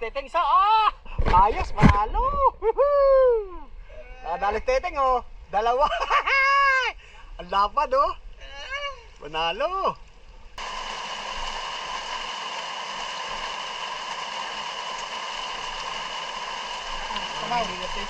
Teteng sa ayos, manalo. Nadali Teteng oh. Dalawa. Ang lapad oh. Manalo. Kamaw din natin.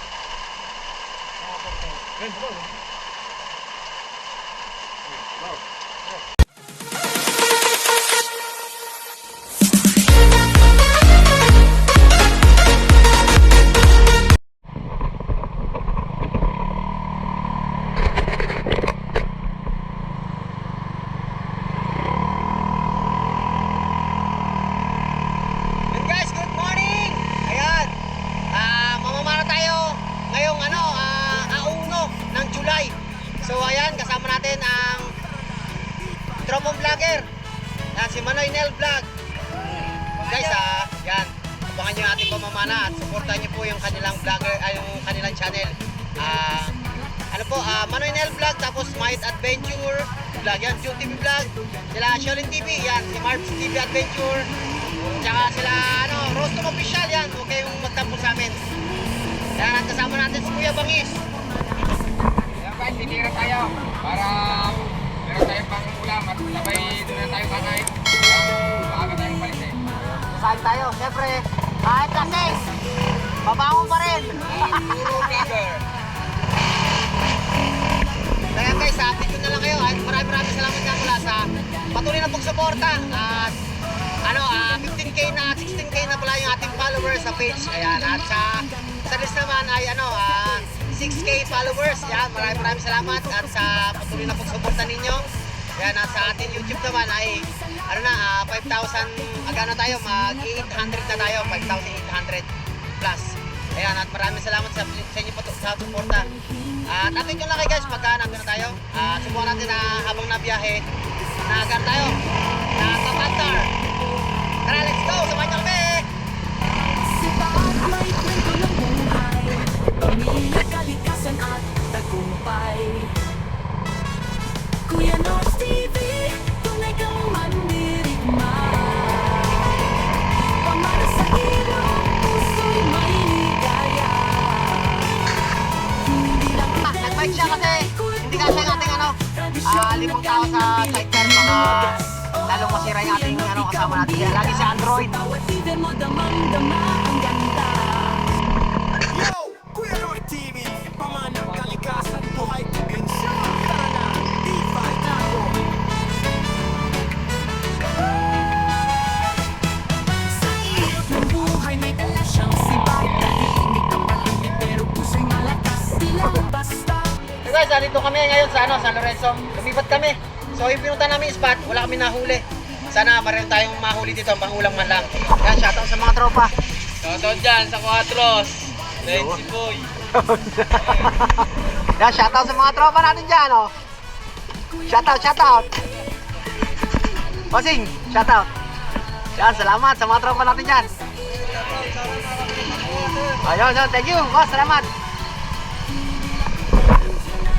So ayan, kasama natin ang tropong vlogger. Yan, si Manoy Nel Vlog. Guys, yan. Abangan nyo yung ating pamamana at supportan nyo po yung kanilang vlogger, yung kanilang channel. Manoy Nel Vlog, tapos Might Adventure Vlog, yan, June TV Vlog. Sila Sholin TV, yan, si Marbs TV Adventure. Tsaka sila, Rostom Official, yan. Huwag kayong magtampo sa amin. Yan, at kasama natin si Kuya Bangis. Guys, tinira tayo para meron tayong pangulam at sabay doon na tayo kakain. Maaga tayong palis eh. Saan tayo? Siyempre, kahit lasing, babangon pa rin. Puro vlogger. Kaya guys, update ko na lang kayo. Maraming salamat nga mula sa patuloy na pagsuporta. At 15k na, 16k na pala yung ating followers sa page. Ayan, at sa list naman ay 6k followers. Yan, maraming salamat at sa patuloy na pagsuporta ninyo. Yan, at sa ating YouTube naman ay 5,000 na tayo, mag-800 na tayo, 5,800 plus. Ayan, at maraming salamat sa inyo sa suporta. At update ko lang kayo guys, pagka nandun na tayo. Subukan natin na habang nabiyahe, naagar tayo na Kapantar. Tara, let's go! Samahan nyo kami! May kwento ng buhay, pamilya, kalikasan at tagumpay. Kuya Nox TV, tunay kang mandirigma. Pamana sa ilong, puso'y may ligaya. Hindi lang Nag-bike siya kasi hindi kasi yung ating 5 tao sa sidecar, baka lalong masira yung ating kasama natin. Kaya lagi sa Android. bawat leader mo damang-dama ang ganda. Yo! Kuya Noy TV, pamanang kalikasan, buhay, bensyon. Tara na, di-fight tayo. Sa ilot ng buhay may dala siyang sibay. Tahimik ang paligid pero puso'y malakas. Di lang basta. So guys, dito kami ngayon sa San Lorenzo. Lumipat kami. So yung pinunta namin spot, wala kami nahuli. Sana meron tayong mahuli dito, pangulang man lang. Yan, shoutout sa mga tropa. Shoutout dyan sa Quatros. Nancy Boy. Yan, shoutout sa mga tropa natin dyan, oh. Shoutout. Bossing, shoutout. Yan, salamat sa mga tropa natin dyan. Ayun, thank you, boss, salamat.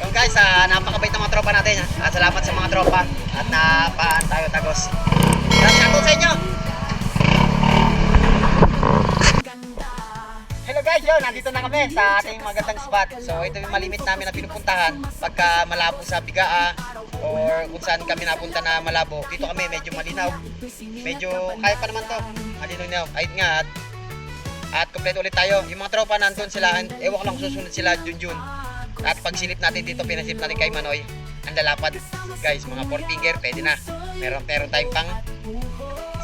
Yung guys, napakabait ng mga tropa natin. Salamat sa mga tropa at napaan tayo tagos. Yan, shoutout sa inyo. Hello guys, nandito na kami sa ating magandang spot. So ito yung malimit namin na pinupuntahan pagka malabo sa Bigaa or kung saan kami napunta na malabo. Dito kami medyo malinaw. Medyo kaya pa naman to. Malinaw. Ayun nga at kompleto ulit tayo. Yung mga tropa nandun sila, ewan ko lang susunod sila Junjun. At pagsilip natin dito, pinasilip natin kay Manoy. Ang lalapad. Guys, mga 4 finger, pwede na. Meron tayong pang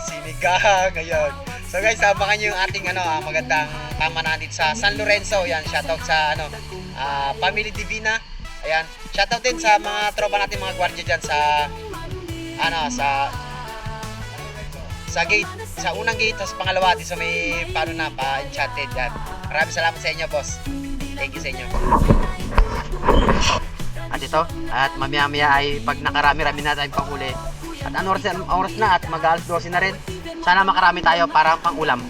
sinigang. Ngayon. So guys, abangan nyo yung ating magandang pamanahan dito sa San Lorenzo. Yan, shoutout sa Family Divina. Ayan, shoutout din sa mga tropa natin, mga gwardiya dyan sa gate, sa unang gate, sa pangalawa dito sa may pa-enchanted yan. Maraming salamat sa inyo, boss. Thank you sa inyo. At ito, at mamaya-maya ay pag nakarami-rami na tayong panghuli. At oras na at mag-alas 12 na rin. Sana makarami tayo para pang-ulam.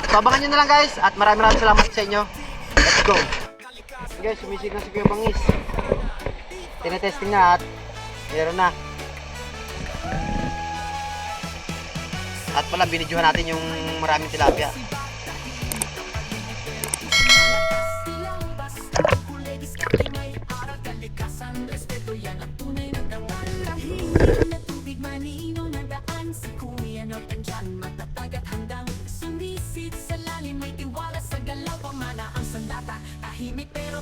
So abangan nyo na lang guys at maraming salamat sa inyo. Let's go! Guys, sumisig na si Kuya Bangis. Tinetesting na at meron na. At pala binidyohan natin yung maraming tilapia.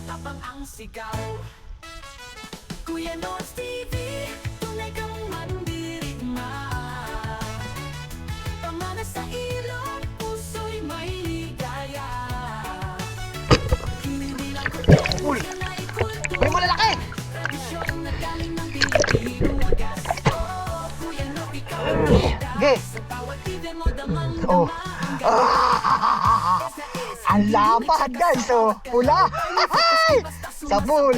tapang ang sigaw. Kuya North TV, tunay kang mandirigma. Pamana sa ilong, puso'y may ligaya. Hindi lang kutensya na ikultura. May malalaki! Tradisyon na galing ng Pilipino wagas. Oh, Kuya North, ikaw ang bida. Ge. Sa bawat bibig mo damang-dama Oh. ang ganda. Ang lapad guys, oh. Pula. Sa pool.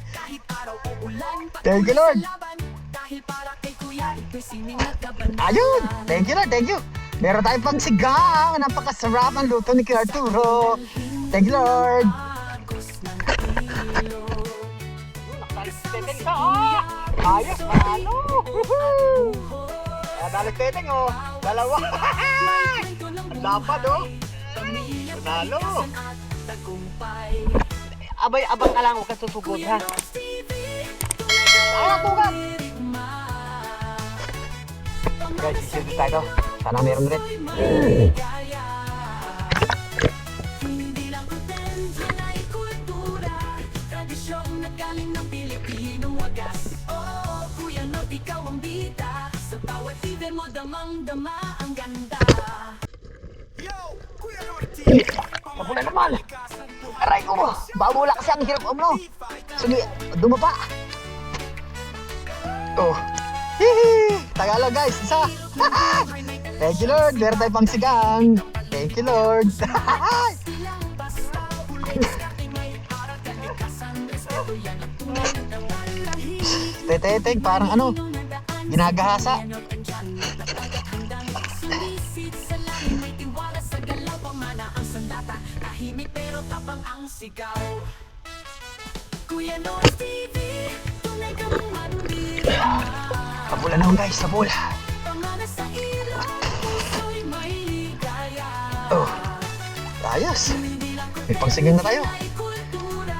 Kahit araw o ulan, Thank you, Lord. laban. Dahil para kay Kuya, ito'y sining at kabanalan. Ayun. Thank you, Lord. Thank you. Meron tayong pang sigang. Napakasarap ang luto ni Kuya Arturo. Thank you, Lord. Agos ng kilo. Teteng ka, oh. Ayos, panalo. Nadalik teteng, oh. Dalawa. Ang lapad, oh. Panalo. Abay, abang ka lang, huwag kang susugod ha. Ay, tugan. Guys, isilip tayo. Sana meron rin. Hindi lang kutensya na ikultura. Tradisyon na galing ng Pilipino wagas. Oh, Kuya North, ikaw ang bida. Sa bawat bibig mo damang-dama ang ganda. Yo, Kuya North TV. Mapula naman. Aray ko mo. Babula kasi ang hirap mo. Sige, dumapa. Oh. Hihi. Tagalog guys, isa. Thank you Lord. Meron tayong pang sigang. Thank you Lord. Silang basta ulit sa aking may para kalikasan. Respeto yan ang tunay na malahimik. Teteng, parang ano, ginagahasa. Sumisid sa langit, may tiwala sa galaw. Pamana ang sandata, tahimik pero tapang ang sigaw. Kuya North TV, tunay kang mandirigma. Kapula naman guys, sa pool. Pamana sa ilong, puso'y may ligaya. Oh. Ayos. Hindi lang May pang sigang na tayo. ay kultura,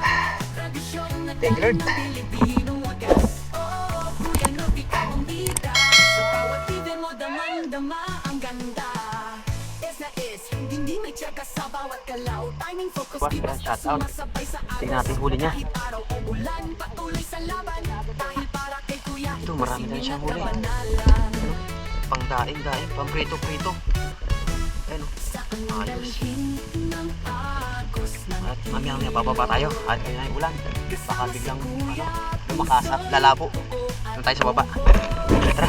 tradisyon na Thank you, Lord. Pilipino wagas. Oh, Kuya North, ikaw ang bida. Sa bawat bibig mo damang-dama ang ganda. Is na is, hindi may tsaka sa bawat galaw. Timing, focus, Boss, di yan, basta shout out. sumasabay sa agos. Tingnan natin huli niya. Kahit araw o ulan, patuloy sa laban. Dahil para kay Kuya, Ito, marami na siyang huli. kabanalan. Pang daing, pang prito-prito. Ayun, Sa Ayos. dalhin ng agos ng at mamaya bababa tayo. At kaya yung ulan. Baka biglang lumakas at lalabo. Doon tayo sa baba. Tara.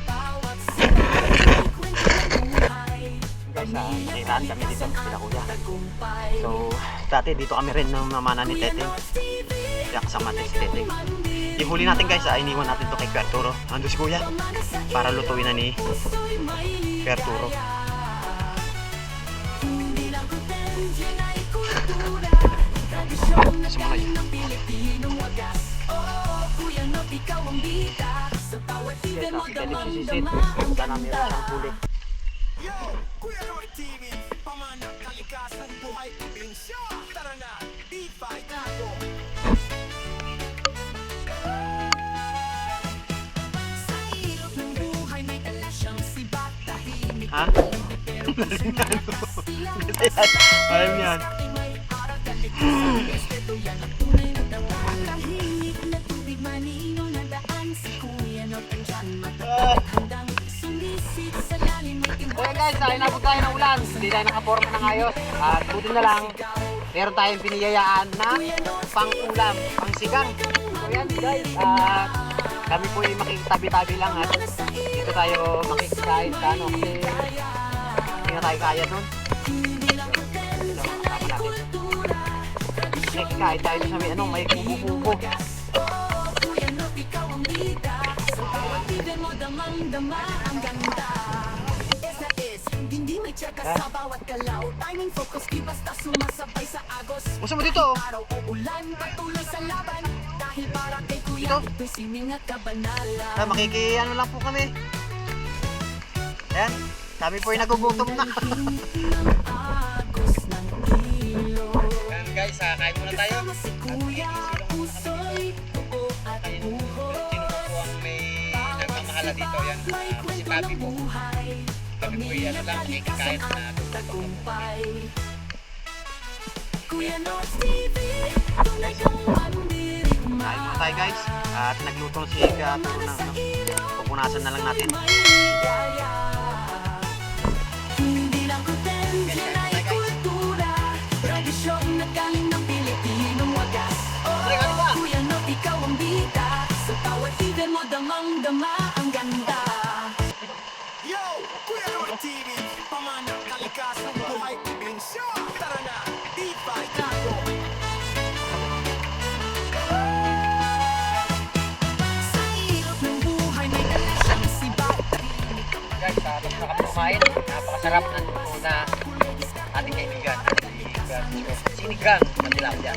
bawat sandali, kwento ng buhay. Guys, nakitaan kami dito sila kuya. Tagumpay. So, dati dito kami rin ng mamana ni Teteng. TV, Kaya kasama natin si Teteng. Yung huli natin guys, iniwan natin to kay Kuya Arturo. Ando si kuya. Para lutuin na ni Kuya Arturo. hindi lang kutensya na ikultura. Tradisyon na Sumunod. galing ng Pilipino wagas. Oh, Kuya North, ikaw ang bida. Sa bawat bibig mo Kasi Teteng sisit. damang-dama ang Sana meron ganda. siyang huli. Yo, Kuya North TV. Pamana, kalikasan, buhay, probinsya. Tara na, D5 tayo. Sa ilog ng buhay may dala siyang sibat. Tahimik Ha? pero puso silang Alam yan. may para kalikasan. Respeto yan ang tunay na dawan. Tahimik na tubig manino na daan. Si Kuya North andyan matapat handang sumisid sa lalim may Okay guys, inabot tayo ng ulan. Hindi tayo nakaporma ng ayos. At buti na lang, meron tayong piniyayaan na pang-ulam, pang-sigang. So yan guys, at kami po ay makikitabi-tabi lang at dito tayo makikikain sa ano kasi hindi na tayo kaya dun. Makikikain tayo sa may ano, may kubo-kubo. Kuya North, ikaw ang bida. Sa bawat bibig mo damang-dama ang ganda. Is na is, hindi may tsaka sa bawat galaw. Timing, focus, di basta sumasabay sa agos. Gusto mo dito? Araw o ulan, patuloy sa laban. Dahil para kay Kuya, Dito? ito'y sining at kabanalan. Ano lang po kami. Ayan, kami po ay nagugutom na. Agos ng kilo. Ayan guys, kain muna tayo. Kasama si Kuya, puso'y buo at buho. Sino po ang may nagmamahala dito? Yan, May si kwento Papi ng po. buhay. Kami po ay ano lang, makikikain na Tagumpay. Kuya North TV, tayo guys. At nagluto si Katuro ng ano. Pupunasan na lang natin. Hindi lang kutensya na kultura, tradisyong nagaling ng Pilipinong wagas. Oh, Kuya Not, ikaw ang bida, sa bawat tiver mo damang-dama ang ganda. Yo! Kuya Lord TV, pamanang kalikasan, buhay, bensyon. Tara na, di pa itago. Sa ilot ng buhay may dala siyang sibat. Guys, tapos na kami kumain. Napakasarap ng luto na ating kaibigan. Sinigang na tilapia.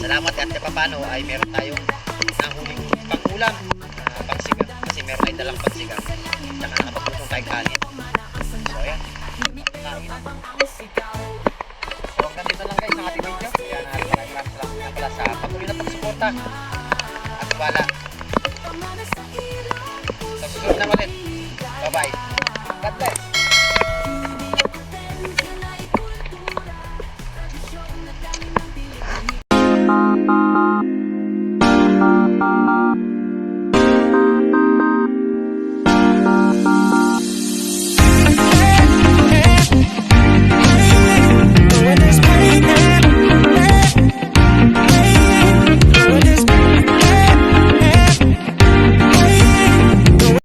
Salamat at paano ay meron tayong nahuling pang-ulam, pangsigang. Kasi meron tayong dalang pangsigang. Tsaka nakapagputong tayong kanin. So ayan. Kain. So hanggang dito lang guys ang ating video. Kaya maraming salamat nga pala sa patuloy na pagsuporta at wala. Sa susunod na ulit. Bye-bye. God bless.